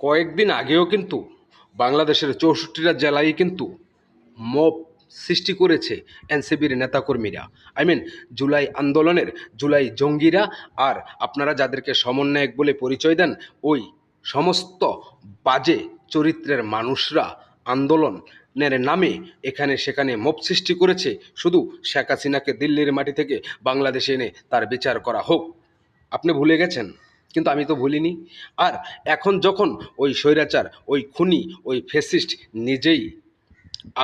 কয়েকদিন আগেও কিন্তু বাংলাদেশের 64টা জেলায় কিন্তু মব সৃষ্টি করেছে এনসিপির নেতাকর্মীরা। জুলাই আন্দোলনের জুলাই জঙ্গিরা। আর আপনারা যাদেরকে সমন্বয়ক বলে পরিচয় দেন, ওই সমস্ত বাজে চরিত্রের মানুষরা আন্দোলনের নামে এখানে সেখানে মব সৃষ্টি করেছে, শুধু শেখ হাসিনাকে দিল্লির মাটি থেকে বাংলাদেশে এনে তার বিচার করা হোক। আপনি ভুলে গেছেন, কিন্তু আমি তো ভুলিনি। আর এখন যখন ওই স্বৈরাচার, ওই খুনি, ওই ফ্যাসিস্ট নিজেই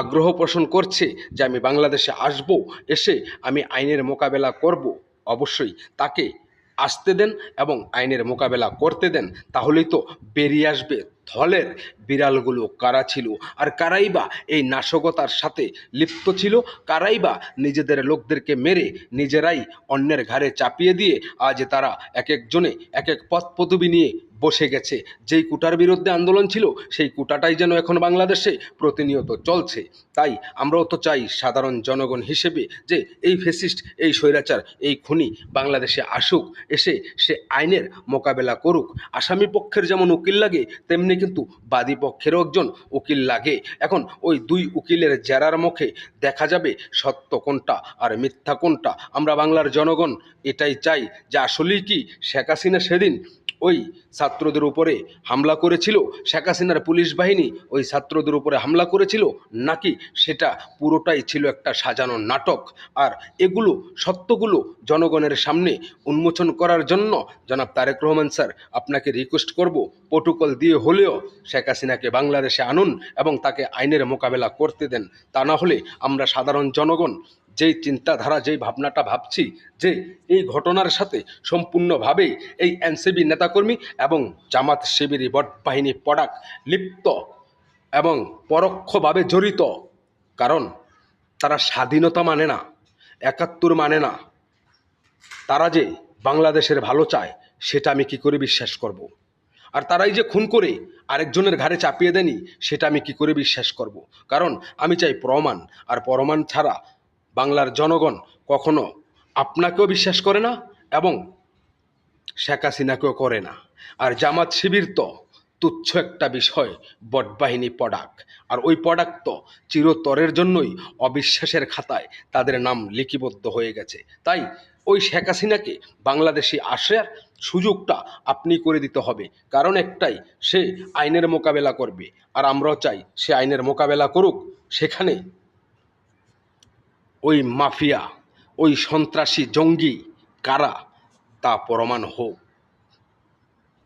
আগ্রহ পোষণ করছে যে আমি বাংলাদেশে আসব, এসে আমি আইনের মোকাবেলা করব, অবশ্যই তাকে আসতে দেন এবং আইনের মোকাবেলা করতে দেন। তাহলেই তো বেরিয়ে আসবে থলের বিড়ালগুলো কারা ছিল, আর কারাই বা এই নাশকতার সাথে লিপ্ত ছিল, কারাই বা নিজেদের লোকদেরকে মেরে নিজেরাই অন্যের ঘাড়ে চাপিয়ে দিয়ে আজ তারা এক একজনে এক এক পথ পদবি নিয়ে বসে গেছে। যেই কুটার বিরুদ্ধে আন্দোলন ছিল সেই কুটাটাই যেন এখন বাংলাদেশে প্রতিনিয়ত চলছে। তাই আমরাও তো চাই সাধারণ জনগণ হিসেবে যে এই ফ্যাসিস্ট, এই স্বৈরাচার, এই খুনি বাংলাদেশে আসুক, এসে সে আইনের মোকাবেলা করুক। আসামি পক্ষের যেমন উকিল লাগে, তেমনি কিন্তু বাদী পক্ষেরও একজন উকিল লাগে। এখন ওই দুই উকিলের জেরার মুখে দেখা যাবে সত্য কোনটা আর মিথ্যা কোনটা। আমরা বাংলার জনগণ এটাই চাই যে আসলেই কি শেখ হাসিনা সেদিন ওই ছাত্রদের উপরে হামলা করেছিল, শেখ হাসিনার পুলিশ বাহিনী ওই ছাত্রদের উপরে হামলা করেছিল, নাকি সেটা পুরোটাই ছিল একটা সাজানো নাটক। আর এগুলো সত্যগুলো জনগণের সামনে উন্মোচন করার জন্য জনাব তারেক রহমান স্যার, আপনাকে রিকোয়েস্ট করব, প্রোটোকল দিয়ে হলেও শেখ হাসিনাকে বাংলাদেশে আনুন এবং তাকে আইনের মোকাবেলা করতে দেন। তা না হলে আমরা সাধারণ জনগণ যেই চিন্তাধারা, যেই ভাবনাটা ভাবছি যে এই ঘটনার সাথে সম্পূর্ণভাবে এই এনসিপি নেতাকর্মী এবং জামাত শিবিরি বট বাহিনী পড়াক লিপ্ত এবং পরোক্ষভাবে জড়িত। কারণ তারা স্বাধীনতা মানে না, 71 মানে না, তারা যে বাংলাদেশের ভালো চায় সেটা আমি কি করে বিশ্বাস করব। আর তারাই যে খুন করে আরেকজনের ঘাড়ে চাপিয়ে দেনি সেটা আমি কি করে বিশ্বাস করব। কারণ আমি চাই প্রমাণ, আর প্রমাণ ছাড়া বাংলার জনগণ কখনো আপনাকেও বিশ্বাস করে না এবং শেখ হাসিনাকেও করে না। আর জামাত শিবির তো তুচ্ছ একটা বিষয়, বটবাহিনী প্রোডাক্ট। আর ওই প্রোডাক্ট তো চিরতরের জন্যই অবিশ্বাসের খাতায় তাদের নাম লিপিবদ্ধ হয়ে গেছে। তাই ওই শেখ হাসিনাকে বাংলাদেশে আসার সুযোগটা আপনি করে দিতে হবে। কারণ একটাই, সে আইনের মোকাবেলা করবে, আর আমরাও চাই সে আইনের মোকাবেলা করুক। সেখানে ওই মাফিয়া, ওই সন্ত্রাসী জঙ্গি কারা তা প্রমাণ হোক।